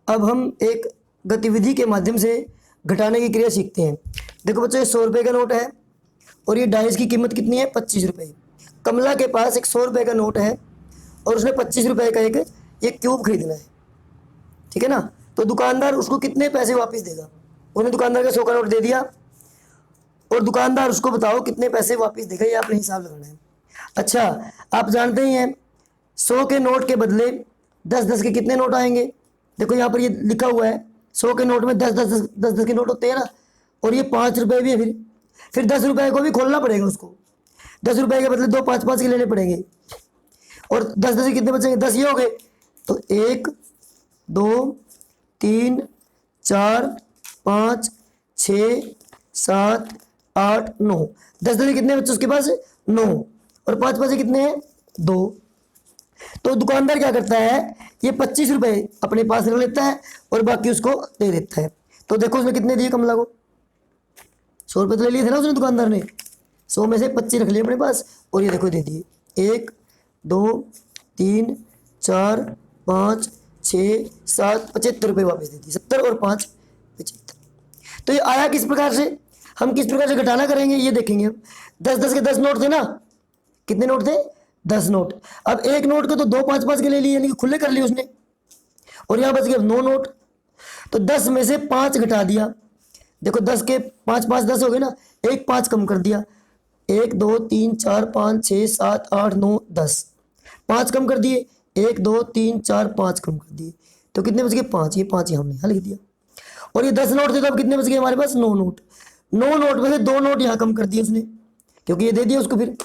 अब हम एक गतिविधि के माध्यम से घटाने की क्रिया सीखते हैं। देखो बच्चों, ये 100 रुपये का नोट है और ये डाइस की कीमत कितनी है? 25 रुपये। कमला के पास एक 100 रुपये का नोट है और उसने 25 रुपये का एक क्यूब खरीदना है, ठीक है ना। तो दुकानदार उसको कितने पैसे वापस देगा? उन्हें दुकानदार का 100 का नोट दे दिया और दुकानदार उसको बताओ कितने पैसे वापस देगा, ये आपने हिसाब लगाना है। अच्छा, आप जानते ही हैं 100 के नोट के बदले 10-10 के कितने नोट आएंगे? देखो यहाँ पर ये लिखा हुआ है 100 के नोट में 10-10 के नोट होते हैं ना, और ये 5 रुपये भी है। फिर 10 रुपये को भी खोलना पड़ेगा उसको। 10 रुपये के बदले 2 5-5 के लेने पड़ेंगे और 10-10 के कितने बचेंगे? 10 ये हो गए। तो 1 2 3 4 5 6 7 8 9, 10 कितने बच्चे उसके पास? 9, और 5 कितने हैं? 2। तो दुकानदार क्या करता है, ये 25 रुपये अपने पास रख लेता है और बाकी उसको दे देता है। तो देखो उसने कितने दिए कमला को? 100 रुपये तो ले लिए थे ना उसने, दुकानदार ने 100 में से 25 रख लिए अपने पास और ये देखो दे दिए। 1 2 3 4 5 6 7 75 रुपये वापस दे दिए। 70 और 5 75। तो ये आया किस प्रकार से? हम किस प्रकार से घटाना करेंगे ये देखेंगे। 10-10 के 10 नोट थे ना, कितने नोट थे? 10 नोट। अब एक नोट को तो 2 5-5 के ले लिए, यानी कि खुले कर लिए उसने, और यहाँ बच गए 9 नोट। तो 10 में से 5 घटा दिया। देखो 10 के 5-5 10 हो गए ना, एक 5 कम कर दिया। 1 2 3 4 5 6 7 8 9 10, 5 कम कर दिए। 1 2 3 4 5 कम कर दिए। तो कितने बच गए? 5। ये 5 ही हमने यहाँ लिख दिया। और ये 10 नोट थे तो अब कितने बच गए हमारे पास? 9 नोट। 9 नोट में से 2 नोट यहाँ कम कर दिए उसने, क्योंकि ये दे दिया उसको फिर।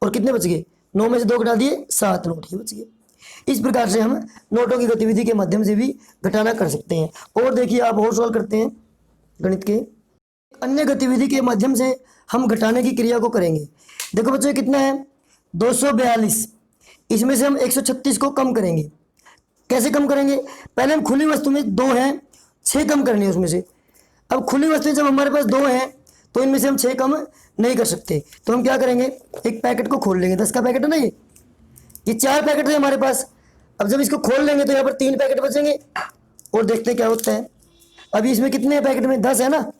और कितने बच गए? 9 में से 2 घटा दिए, 7 नोट ही बच गए। इस प्रकार से हम नोटों की गतिविधि के माध्यम से भी घटाना कर सकते हैं। और देखिए, आप और सवाल करते हैं गणित के। अन्य गतिविधि के माध्यम से हम घटाने की क्रिया को करेंगे। देखो बच्चों, कितना है? 242। इसमें से हम 136 को कम करेंगे। कैसे कम करेंगे? पहले हम खुली वस्तु में 2 हैं, 6 कम करनी है उसमें से। अब खुली वस्तुएं जब हमारे पास 2 हैं तो इनमें से हम 6 कम नहीं कर सकते। तो हम क्या करेंगे, एक पैकेट को खोल लेंगे। 10 का पैकेट है ना, ये 4 पैकेट थे हमारे पास। अब जब इसको खोल लेंगे तो यहाँ पर 3 पैकेट बचेंगे और देखते क्या होता है। अभी इसमें कितने पैकेट में? 10 है ना।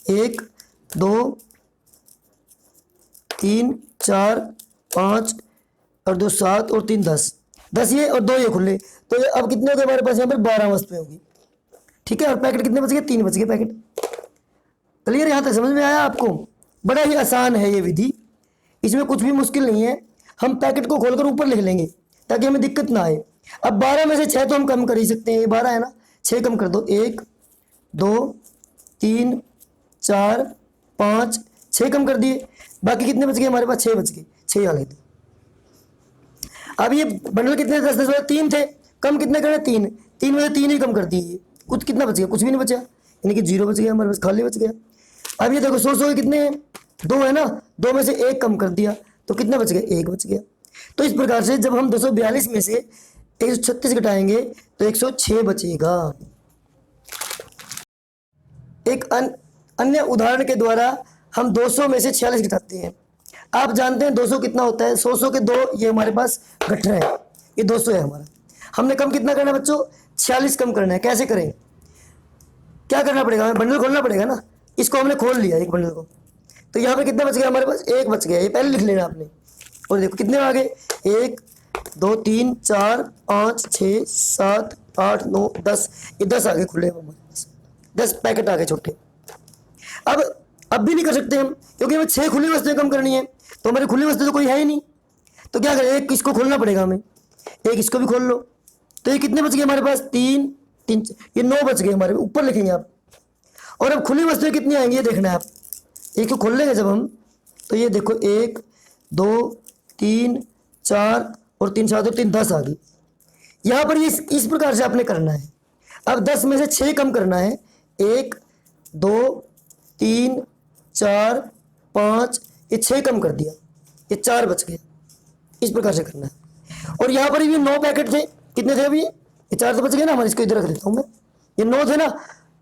1 2 3 4 5 और 2 7 और 3 10, 10 ये और 2 ये खुले। तो ये अब कितने हो गए हमारे पास? यहाँ पर 12 वस्तुएं होगी, ठीक है। और पैकेट कितने बच गए? 3 बच गए पैकेट। क्लियर? यहाँ तक समझ में आया आपको? बड़ा ही आसान है ये विधि, इसमें कुछ भी मुश्किल नहीं है। हम पैकेट को खोलकर ऊपर लिख लेंगे ताकि हमें दिक्कत ना आए। अब 12 में से 6 तो हम कम कर ही सकते हैं, ये 12 है ना, 6 कम कर दो। 1 2 3 4 5 6 कम कर दिए। बाकी कितने बच गए हमारे पास? 6 बच गए, 6 यहाँ लिख दो। अब ये बंडल कितने? 10-10 वाले 3 थे, कम कितने करे? 3। 3 में से 3 ही कम कर दिए। कुछ कितना बच गया? कुछ भी नहीं बचा, यानी कि 0 बच गया हमारे पास, खाली बच गया। अब ये देखो 100 कितने हैं? 2 है ना, 2 में से 1 कम कर दिया तो कितने बच गए? 1 बच गया। तो इस प्रकार से जब हम 242 में से 136 घटाएंगे तो 106 बचेगा। एक अन्य उदाहरण के द्वारा हम 200 में से 46 घटाते हैं। आप जानते हैं 200 कितना होता है? 100 के 2 ये हमारे पास घट रहे हैं, ये 200 है हमारा। हमने कम कितना करना है बच्चों? 46 कम करना है। कैसे करें? क्या करना पड़ेगा? हमें बंडल खोलना पड़ेगा ना। इसको हमने खोल लिया, एक बंडल को, तो यहाँ पे कितना बच गया हमारे पास? 1 बच गया। ये पहले लिख लेना आपने। और देखो कितने आ गए? 1 2 3 4 5 6 7 8 9 10, ये 10 आ गए खुले हमारे पास। 10 पैकेट आ गए छोटे। अब भी नहीं कर सकते हम, क्योंकि हमें 6 खुली वस्तुएं कम करनी है, तो हमारी खुली वस्तु तो कोई है ही नहीं। तो क्या करें? एक इसको खोलना पड़ेगा हमें, एक इसको भी खोल लो। तो ये कितने बच गए हमारे पास? 3 3, ये 9 बच गए हमारे। ऊपर लिखेंगे आप। और अब खुली वस्तुएं कितनी आएंगी ये देखना है आप। एक को खोल लेंगे जब हम, तो ये देखो 1 2 3 4 और 3 7 और 3 10 आ गई। यहाँ पर ये इस प्रकार से आपने करना है। अब 10 में से 6 कम करना है। 1 2 3 4 5, ये 6 कम कर दिया, ये 4 बच गए। इस प्रकार से करना है। और यहाँ पर भी 9 पैकेट थे। कितने थे अभी? ये 4 तो बच गए ना हमारे। इसको इधर रख देता हूँ मैं। ये 9 थे ना,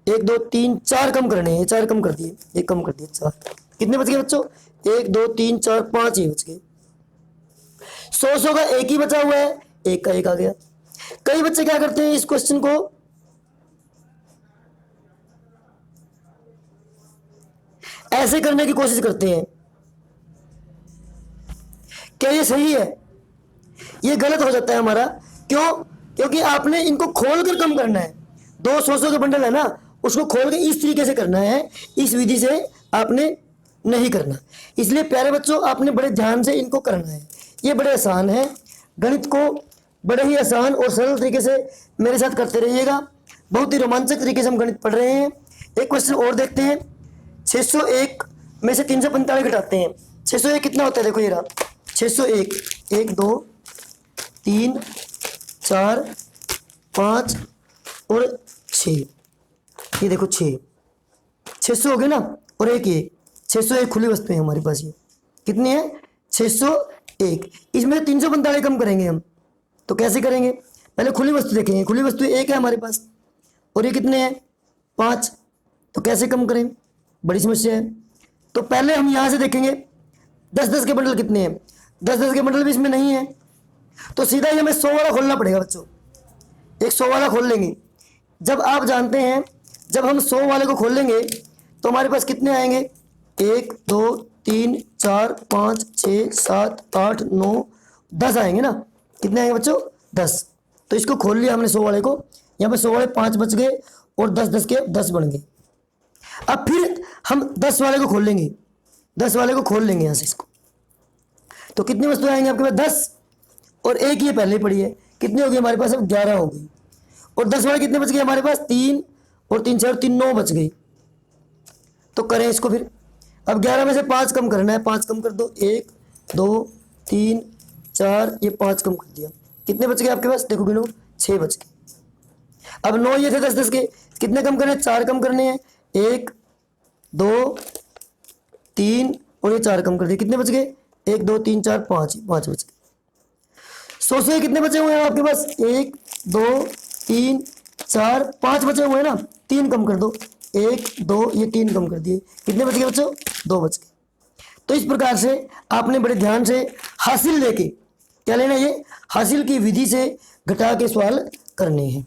1 2 3 4 कम करने हैं, ये 4 कम कर दिए, 1 कम कर दिए, 4। कितने बच गए बच्चों? 1 2 3 4 5 ये बच गए। 100 का 1 ही बचा हुआ है, 1 का 1 आ गया। कई बच्चे क्या करते हैं, इस क्वेश्चन को ऐसे करने की कोशिश करते हैं। क्या ये सही है? ये गलत हो जाता है हमारा। क्यों? क्योंकि आपने इनको खोल कर कम करना है। 200 के बंडल है ना, उसको खोल के इस तरीके से करना है, इस विधि से आपने नहीं करना। इसलिए प्यारे बच्चों, आपने बड़े ध्यान से इनको करना है। ये बड़े आसान है, गणित को बड़े ही आसान और सरल तरीके से मेरे साथ करते रहिएगा। बहुत ही रोमांचक तरीके से हम गणित पढ़ रहे हैं। एक क्वेश्चन और देखते हैं। 601 में से 345 घटाते हैं। 601 कितना होता है? देखो ये रहा 601, 1 2 3 4 5 और 6। ये देखो 600 हो गए ना, और एक ये 601 खुली वस्तु है हमारे पास। ये कितनी है? 601। इसमें 345 कम करेंगे हम, तो कैसे करेंगे? पहले खुली वस्तु देखेंगे। खुली वस्तु एक है हमारे पास, और ये कितने हैं? 5। तो कैसे कम करें? बड़ी समस्या है। तो पहले हम यहाँ से देखेंगे 10-10 के बंडल कितने हैं। 10-10 के बंडल भी इसमें नहीं है, तो सीधा ही हमें 100 वाला खोलना पड़ेगा बच्चों। एक 100 वाला खोल लेंगे। जब आप जानते हैं, जब हम 100 वाले को खोल लेंगे तो हमारे पास कितने आएंगे? 1 2 3 4 5 6 7 8 9 10 आएंगे ना। कितने आएंगे बच्चों? 10। तो इसको खोल लिया हमने 100 वाले को। यहाँ पे 100 वाले 5 बच गए, और 10-10 के 10 बन गए। अब फिर हम 10 वाले को खोल लेंगे। 10 वाले को खोल लेंगे यहाँ से इसको, तो कितनी वस्तुएं आएंगी आपके पास? 10 और एक ये पहले पड़ी है। कितनी होगी हमारे पास? अब 11 हो गई। और 10 वाले कितने बच गए हमारे पास? 3 और 3 4 3 9 बच गई। तो करें इसको फिर। अब 11 में से 5 कम करना है। 5 कम कर दो। 1 2 3 4, ये 5 कम कर दिया। कितने बच गए आपके पास? देखो गिनो, 6 बच गए। अब 9 ये थे 10-10 के, कितने कम करने हैं? 4 कम करने हैं। 1 2 3 और ये 4 कम कर दिए। कितने बच गए? 1 2 3 4 5 बच गए। 100 से कितने बचे हुए हैं आपके पास? 1 2 3 4 5 बचे हुए हैं ना। 3 कम कर दो। 1 2, ये 3 कम कर दिए। कितने बच गए बच्चों? 2 बच गए। तो इस प्रकार से आपने बड़े ध्यान से हासिल लेके क्या लेना है? ये हासिल की विधि से घटा के सवाल करने हैं।